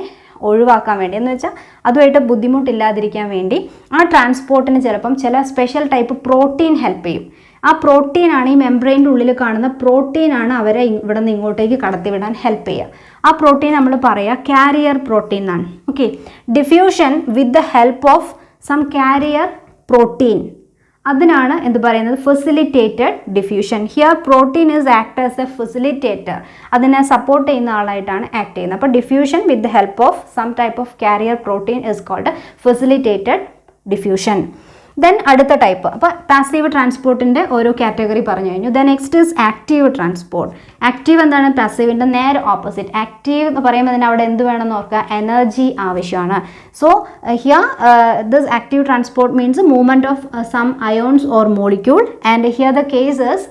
ഒഴിവാക്കാൻ വേണ്ടി, എന്ന് വെച്ചാൽ അതുമായിട്ട് ബുദ്ധിമുട്ടില്ലാതിരിക്കാൻ വേണ്ടി ആ ട്രാൻസ്പോർട്ടിന് ചിലപ്പം ചില സ്പെഷ്യൽ ടൈപ്പ് പ്രോട്ടീൻ ഹെൽപ്പ് ചെയ്യും. ആ പ്രോട്ടീനാണ്, ഈ മെംബ്രെയിൻ്റെ ഉള്ളിൽ കാണുന്ന പ്രോട്ടീനാണ് അവരെ ഇവിടെ നിന്ന് ഇങ്ങോട്ടേക്ക് കടത്തിവിടാൻ ഹെൽപ്പ് ചെയ്യുക. ആ പ്രോട്ടീൻ നമ്മൾ പറയുക കാരിയർ പ്രോട്ടീൻ എന്നാണ്. Okay. Diffusion with the help of some carrier protein, അതിനാണ് എന്ത് പറയുന്നത്, facilitated diffusion. Here protein is act as a facilitator, അതിനെ സപ്പോർട്ട് ചെയ്യുന്ന ആളായിട്ടാണ് ആക്ട് ചെയ്യുന്നത്. അപ്പോൾ diffusion with the help of some type of carrier protein is called facilitated diffusion. Then അടുത്ത type, അപ്പോൾ പാസീവ് ട്രാൻസ്പോർട്ടിൻ്റെ ഓരോ കാറ്റഗറി പറഞ്ഞു കഴിഞ്ഞു. Then next is active transport. Active എന്താണ്, പാസീവിൻ്റെ നേരെ ഓപ്പോസിറ്റ്. ആക്റ്റീവ് എന്ന് പറയുമ്പോൾ അതിന് അവിടെ എന്ത് വേണമെന്ന് ഓർക്കുക, എനർജി ആവശ്യമാണ്. So here this active transport means movement of some ions or molecule, and here the cases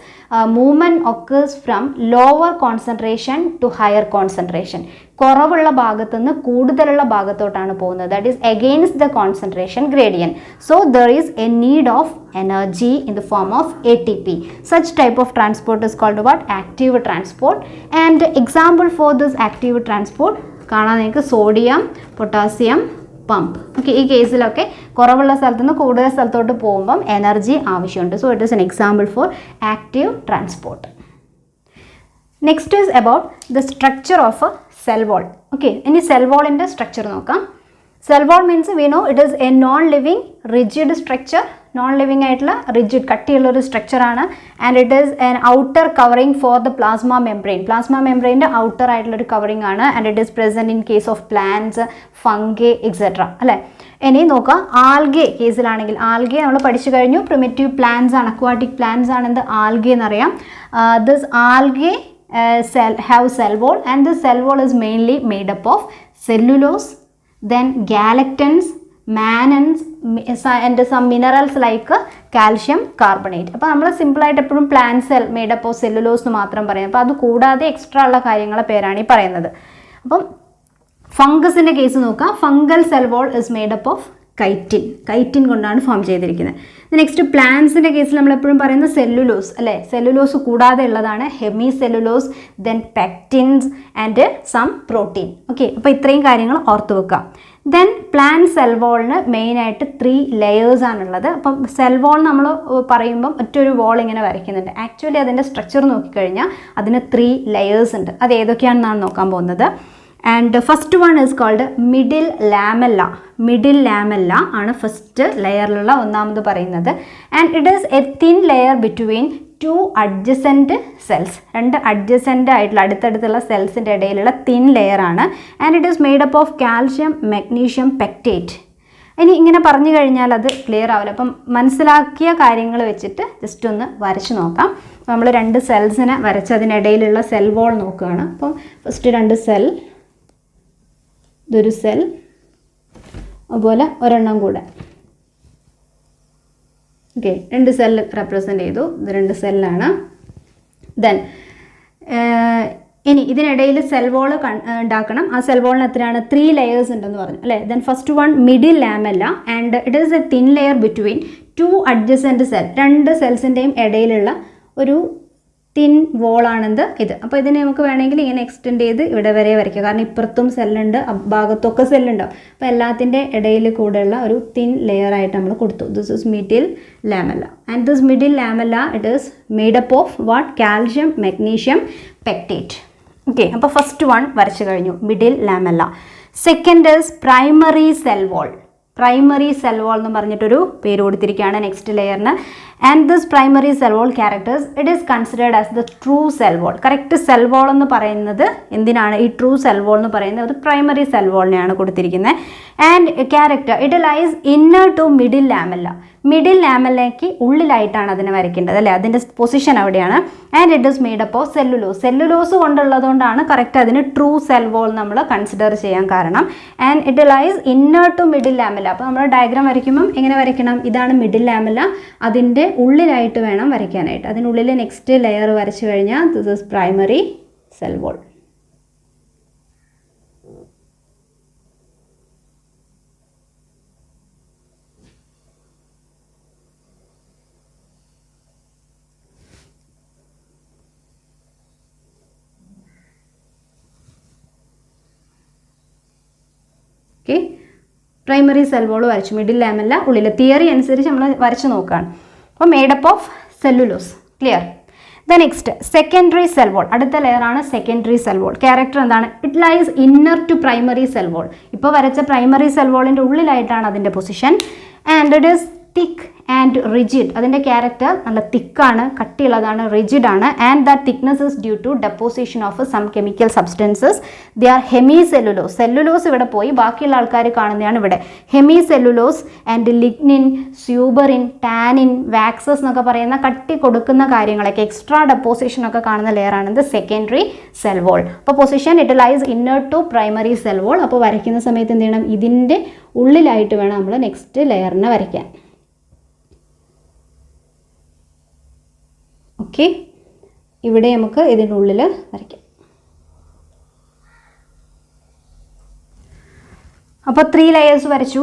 movement occurs from lower concentration to higher concentration. കുറവുള്ള ഭാഗത്തു നിന്ന് കൂടുതലുള്ള ഭാഗത്തോട്ടാണ് പോകുന്നത്. That is against the concentration gradient. So there is A need of energy in the form of ATP. Such type of transport is called what? Active transport. And example for this active transport കാണാൻ നിങ്ങൾക്ക് sodium, potassium pump. Okay. ഈ കേസിലൊക്കെ കുറവുള്ള സ്ഥലത്ത് നിന്ന് കൂടുതൽ സ്ഥലത്തോട്ട് പോകുമ്പം energy ആവശ്യമുണ്ട്. So it is an example for active transport. Next is about the structure of cell wall. Okay. ഇനി സെൽ വാളിൻ്റെ സ്ട്രക്ചർ നോക്കാം. Cell wall means we know it is a non living rigid structure. Non living ആയിട്ടുള്ള rigid കട്ടിയുള്ളൊരു സ്ട്രക്ചറാണ്. And it is an outer covering for the plasma membrane. Plasma മെംബ്രെയിൻ്റെ outer ആയിട്ടുള്ളൊരു covering ആണ്. And it is present in case of plants, fungi etcetera അല്ലേ. ഇനി നോക്കുക, algae കേസിലാണെങ്കിൽ algae നമ്മൾ പഠിച്ചു കഴിഞ്ഞു. പ്രിമിറ്റീവ് പ്ലാന്റ്സ് ആണ്, അക്വാട്ടിക് പ്ലാന്റ്സ് ആണ് എന്ത് ആൽഗെ എന്നറിയാം. This algae have cell wall, and the cell wall is mainly made up of cellulose, then galactans, mannans and some minerals like calcium carbonate. അപ്പോൾ നമ്മൾ സിമ്പിളായിട്ട് എപ്പോഴും plant cell made up of cellulose എന്ന് മാത്രം പറയും. അപ്പോൾ അത് കൂടാതെ എക്സ്ട്രാ ഉള്ള കാര്യങ്ങളെ പേരാണ് ഈ പറയുന്നത്. അപ്പം ഫംഗസിൻ്റെ കേസ് നോക്കാം. Fungal cell wall is made up of chitin കൊണ്ടാണ് ഫോം ചെയ്തിരിക്കുന്നത്. നെക്സ്റ്റ് പ്ലാന്റ്സിൻ്റെ കേസിൽ നമ്മളെപ്പോഴും പറയുന്ന സെല്ലുലോസ് അല്ലേ, സെല്ലുലോസ് കൂടാതെ ഉള്ളതാണ് hemi cellulose, then pectins and some protein. Okay, അപ്പോൾ ഇത്രയും കാര്യങ്ങൾ ഓർത്ത് വെക്കാം. ദെൻ പ്ലാന്റ് സെൽ വോളിന് മെയിനായിട്ട് 3 ലെയേഴ്സ് ആണുള്ളത്. അപ്പം സെൽ വോൾ നമ്മൾ പറയുമ്പം ഒറ്റൊരു വോൾ ഇങ്ങനെ വരയ്ക്കുന്നുണ്ട്. ആക്ച്വലി അതിൻ്റെ സ്ട്രക്ചർ നോക്കിക്കഴിഞ്ഞാൽ അതിന് 3 ലെയേഴ്സ് ഉണ്ട്. അത് ഏതൊക്കെയാണെന്നാണ് നോക്കാൻ പോകുന്നത്. And first one is called middle lamella. Middle lamella ആണ് ഫസ്റ്റ് ലെയറിലുള്ള ഒന്നാമത് പറയുന്നത്. And it is a thin layer between 2 adjacent cells. 2 adjacent ആയിട്ടുള്ള അടുത്തടുത്തുള്ള സെൽസിൻ്റെ ഇടയിലുള്ള തിൻ ലെയർ ആണ്. And it is made up of calcium, magnesium, pectate. ഇനി ഇങ്ങനെ പറഞ്ഞു കഴിഞ്ഞാൽ അത് ക്ലിയർ ആവില്ല. അപ്പം മനസ്സിലാക്കിയ കാര്യങ്ങൾ വെച്ചിട്ട് ജസ്റ്റ് ഒന്ന് വരച്ച് നോക്കാം. നമ്മൾ 2 സെൽസിനെ വരച്ച് അതിനിടയിലുള്ള സെൽ വോൾ നോക്കുകയാണ്. അപ്പം ഫസ്റ്റ് 2 സെൽ, ഇതൊരു സെൽ, അതുപോലെ ഒരെണ്ണം കൂടെ. ഓക്കെ, 2 സെൽ റെപ്രസെൻ്റ് ചെയ്തു. ഇത് 2 സെല്ലാണ്. ദെൻ ഇനി ഇതിനിടയിൽ സെൽ വോൾ ഉണ്ടാക്കണം. ആ സെൽ വോളിന് എത്രയാണ്? 3 ലെയേഴ്സ് ഉണ്ടെന്ന് പറഞ്ഞു അല്ലേ. Then first one middle lamella and it is a thin layer between 2 adjacent cell. 2 സെൽസിൻ്റെയും ഇടയിലുള്ള ഒരു തിൻ വോളാണെന്ത് ഇത്. അപ്പോൾ ഇതിനെ നമുക്ക് വേണമെങ്കിൽ ഇങ്ങനെ എക്സ്റ്റെൻഡ് ചെയ്ത് ഇവിടെ വരെ വരയ്ക്കുക. കാരണം ഇപ്പുറത്തും സെല്ലുണ്ട്, ഭാഗത്തൊക്കെ സെല്ലുണ്ടാവും. അപ്പോൾ എല്ലാത്തിൻ്റെ ഇടയിൽ കൂടെയുള്ള ഒരു തിൻ ലെയർ ആയിട്ട് നമ്മൾ കൊടുത്തു. This is middle lamella. And this middle lamella it is made up of what? Calcium, magnesium, pectate. Okay, അപ്പോൾ ഫസ്റ്റ് വൺ വരച്ചു കഴിഞ്ഞു, middle lamella. Second is primary cell wall. Primary cell wall എന്ന് പറഞ്ഞിട്ടൊരു പേര് കൊടുത്തിരിക്കുകയാണ് നെക്സ്റ്റ് ലെയറിന്. And this primary cell wall characters it is considered as the true cell wall. Correct cell wall എന്ന് പറയുന്നത് എന്തിനാണ്? ഈ ട്രൂ സെൽ വോൾ എന്ന് പറയുന്നത് അത് പ്രൈമറി സെൽ വോളിനെയാണ് കൊടുത്തിരിക്കുന്നത്. And character it lies inner to middle lamella. Middle ലാമെല്ലയ്ക്ക് ഉള്ളിലായിട്ടാണ് അതിനെ വരയ്ക്കേണ്ടത് അല്ലേ, അതിൻ്റെ പൊസിഷൻ അവിടെയാണ്. And it is made up of cellulose. Cellulose കൊണ്ടുള്ളതുകൊണ്ടാണ് കറക്റ്റ് അതിന് ട്രൂ സെൽ വോൾ നമ്മൾ കൺസിഡർ ചെയ്യാൻ കാരണം. And it lies inner to middle lamella. അപ്പോൾ നമ്മൾ ഡയഗ്രാം വരയ്ക്കുമ്പം എങ്ങനെ വരയ്ക്കണം? ഇതാണ് മിഡിൽ ലാമെല്ല, അതിൻ്റെ ഉള്ളിലായിട്ട് വേണം വരയ്ക്കാനായിട്ട്. അതിനുള്ളിൽ നെക്സ്റ്റ് ലെയർ വരച്ചു കഴിഞ്ഞാൽ this is primary cell wall. Okay, primary cell wall വരച്ചു, മിഡിൽ ലാമെല്ല ഉള്ളിൽ. തിയറി അനുസരിച്ച് നമ്മൾ വരച്ച് നോക്കുകയാണ്. അപ്പോൾ made up of cellulose. Clear? The next secondary cell wall. അടുത്ത ലെയറാണ് സെക്കൻഡറി സെൽ വോൾ. ക്യാരക്ടർ എന്താണ്? It lies inner to primary cell wall. ഇപ്പോൾ വരച്ച പ്രൈമറി സെൽ വോളിൻ്റെ ഉള്ളിലായിട്ടാണ് അതിൻ്റെ position. And it is thick and rigid. അതിൻ്റെ ക്യാരക്ടർ നല്ല തിക്കാണ്, കട്ടിയുള്ളതാണ്, റിജിഡ് ആണ്. And that thickness is due to deposition of some chemical substances. They are hemi cellulose. Cellulose ഇവിടെ പോയി, ബാക്കിയുള്ള ആൾക്കാർ കാണുന്നതാണ് ഇവിടെ. Hemi cellulose and lignin, suberin, tannin, waxes എന്നൊക്കെ പറയുന്ന കട്ടി കൊടുക്കുന്ന കാര്യങ്ങളൊക്കെ എക്സ്ട്രാ ഡെപ്പോസിഷൻ ഒക്കെ കാണുന്ന ലെയറാണ് ഇത് സെക്കൻഡറി സെൽ വോൾ. അപ്പോൾ position it lies inner to primary cell wall. അപ്പോൾ വരയ്ക്കുന്ന സമയത്ത് എന്ത് ചെയ്യണം? ഇതിൻ്റെ ഉള്ളിലായിട്ട് വേണം നമ്മൾ നെക്സ്റ്റ് ലെയറിനെ വരയ്ക്കാൻ. ഓക്കെ, ഇവിടെ നമുക്ക് ഇതിൻ്റെ ഉള്ളിൽ വരയ്ക്കാം. അപ്പോൾ 3 ലെയേഴ്സ് വരച്ചു.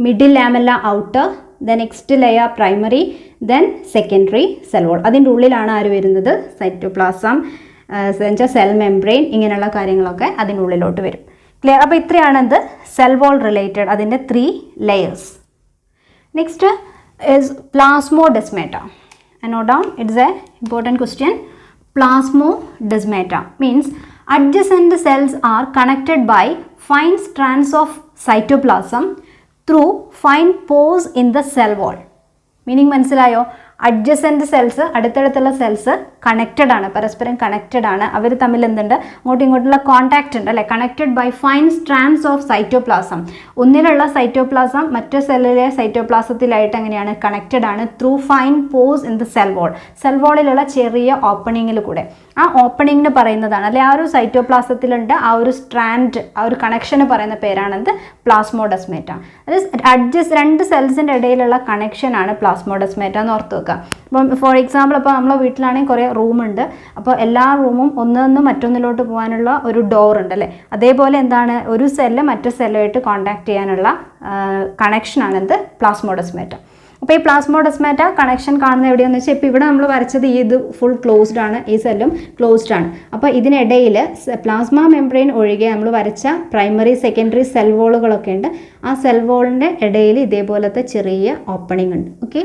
Middle lamella outer, then next layer primary, then secondary cell wall. അതിൻ്റെ ഉള്ളിലാണ് ആര് വരുന്നത്? സൈറ്റോപ്ലാസം, സെൽ മെംബ്രെയിൻ, ഇങ്ങനെയുള്ള കാര്യങ്ങളൊക്കെ അതിനുള്ളിലോട്ട് വരും. ക്ലിയർ? അപ്പോൾ ഇത്രയാണ് എന്ത്? സെൽ വോൾ റിലേറ്റഡ്, അതിൻ്റെ 3 layers. Next is plasmodesmata. And note down, it's a important question. Plasmodesmata means adjacent cells are connected by fine strands of cytoplasm through fine pores in the cell wall. Meaning മനസ്സിലായോ? Adjacent cells, അടുത്തടുത്തുള്ള cells connected ആണ്, പരസ്പരം connected ആണ്. അവർ തമ്മിൽ എന്തുണ്ട്? അങ്ങോട്ടും ഇങ്ങോട്ടുള്ള contact ഉണ്ട് അല്ലേ. Connected by fine strands of cytoplasm. ഒന്നിലുള്ള സൈറ്റോപ്ലാസം മറ്റു സെല്ലിലെ സൈറ്റോപ്ലാസത്തിലായിട്ട് എങ്ങനെയാണ്? കണക്റ്റഡ് ആണ്. Through fine pores in the cell wall. Cell വോളിലുള്ള ചെറിയ ഓപ്പണിങ്ങിൽ കൂടെ. ആ ഓപ്പണിങ്ങിന് പറയുന്നതാണ് അല്ലെ, ആ ഒരു സൈറ്റോപ്ലാസത്തിലുണ്ട് ആ ഒരു സ്ട്രാൻഡ്, ആ ഒരു കണക്ഷന് പറയുന്ന പേരാണെന്ത്? പ്ലാസ്മോഡെസ്മാറ്റ. അത് 2 സെൽസിൻ്റെ ഇടയിലുള്ള കണക്ഷനാണ് പ്ലാസ്മോഡെസ്മാറ്റ എന്ന് ഓർത്ത് വെക്കുക. അപ്പം ഫോർ എക്സാമ്പിൾ അപ്പോൾ നമ്മളെ വീട്ടിലാണെങ്കിൽ കുറേ റൂമുണ്ട്. അപ്പോൾ എല്ലാ റൂമും ഒന്നൊന്ന് മറ്റൊന്നിലോട്ട് പോകാനുള്ള ഒരു ഡോർ ഉണ്ട് അല്ലേ. അതേപോലെ എന്താണ് ഒരു സെല്ല് മറ്റു സെല്ലുമായിട്ട് കോൺടാക്ട് ചെയ്യാനുള്ള കണക്ഷനാണ് എന്ത് പ്ലാസ്മോഡെസ്മാറ്റ. അപ്പോൾ ഈ പ്ലാസ്മോഡെസ്മാറ്റ കണക്ഷൻ കാണുന്നത് എവിടെയാണെന്ന് വെച്ചാൽ ഇപ്പോൾ ഇവിടെ നമ്മൾ വരച്ചത് ഇത് ഫുൾ ക്ലോസ്ഡ് ആണ്, ഈ സെല്ലും ക്ലോസ്ഡ് ആണ്. അപ്പോൾ ഇതിനിടയിൽ പ്ലാസ്മ മെംബ്രെയിൻ ഒഴികെ നമ്മൾ വരച്ച പ്രൈമറി സെക്കൻഡറി സെൽ വോളുകളൊക്കെ ഉണ്ട്. ആ സെൽ വോളിൻ്റെ ഇടയിൽ ഇതേപോലത്തെ ചെറിയ ഓപ്പണിംഗ് ഉണ്ട്. ഓക്കെ,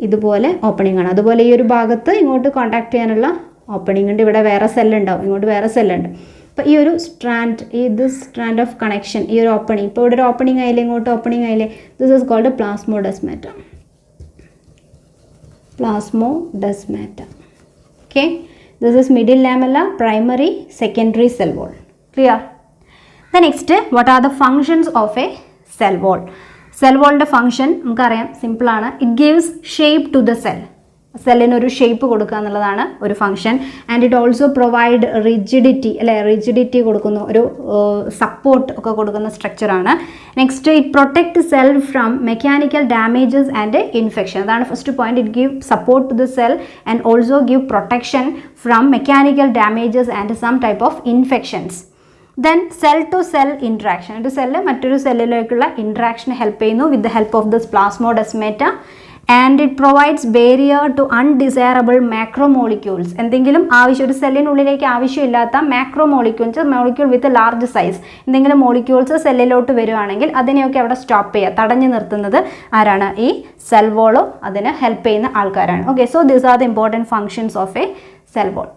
ഇതുപോലെ ഓപ്പണിംഗ് ആണ്. അതുപോലെ ഈ ഒരു ഭാഗത്ത് ഇങ്ങോട്ട് കോൺടാക്ട് ചെയ്യാനുള്ള ഓപ്പണിംഗ് ഉണ്ട്. ഇവിടെ വേറെ സെല്ലുണ്ടാവും, ഇങ്ങോട്ട് വേറെ സെല്ലുണ്ട്. അപ്പോൾ ഈ ഒരു സ്ട്രാൻഡ്, സ്ട്രാൻഡ് ഓഫ് കണക്ഷൻ, ഈ ഒരു ഓപ്പണിംഗ്, ഇപ്പോൾ ഇവിടെ ഒരു ഓപ്പണിംഗ് ആയില്ലേ, ഇങ്ങോട്ട് ഓപ്പണിംഗ് ആയില്ലേ, this is called plasmodesmata. Plasmodesmata. Okay, this is middle lamella, primary, secondary cell wall. Clear? The next, what are the functions of a cell wall? Cell wall function നമുക്കറിയാം, simple ആണ്. It gives shape to the cell. സെല്ലിന് ഒരു shape കൊടുക്കുക എന്നുള്ളതാണ് ഒരു function. And it also provide rigidity, അല്ലെ, rigidity കൊടുക്കുന്നു, ഒരു സപ്പോർട്ട് ഒക്കെ കൊടുക്കുന്ന സ്ട്രക്ചറാണ്. Next, it protect cell from mechanical damages and infection. അതാണ് first point. It give support to the cell and also give protection from mechanical damages and some type of infections. Then cell to cell interaction, ഒരു cell മറ്റൊരു സെല്ലിലേക്കുള്ള interaction help ചെയ്യുന്നു with the help of this plasmodesmata. And it provides barrier to undesirable macromolecules. എന്തെങ്കിലും ഒരു സെല്ലിനുള്ളിലേക്ക് ആവശ്യമില്ലാത്ത macromolecules, molecule with large size, എന്തെങ്കിലും molecules സെല്ലിലോട്ട് വരുവാണെങ്കിൽ അതിനെയൊക്കെ അവിടെ സ്റ്റോപ്പ് ചെയ്യുക, തടഞ്ഞു നിർത്തുന്നത് ആരാണ്? ഈ സെൽ വോളോ അതിന് ഹെൽപ്പ് ചെയ്യുന്ന ആൾക്കാരാണ്. Okay, so these are the important functions of a cell wall.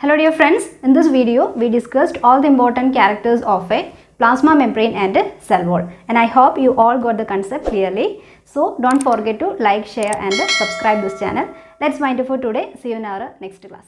Hello dear friends, in this video we discussed all the important characters of a plasma membrane and cell wall, and I hope you all got the concept clearly. So don't forget to like, share and subscribe this channel. Let's wind up for today. See you in our next class.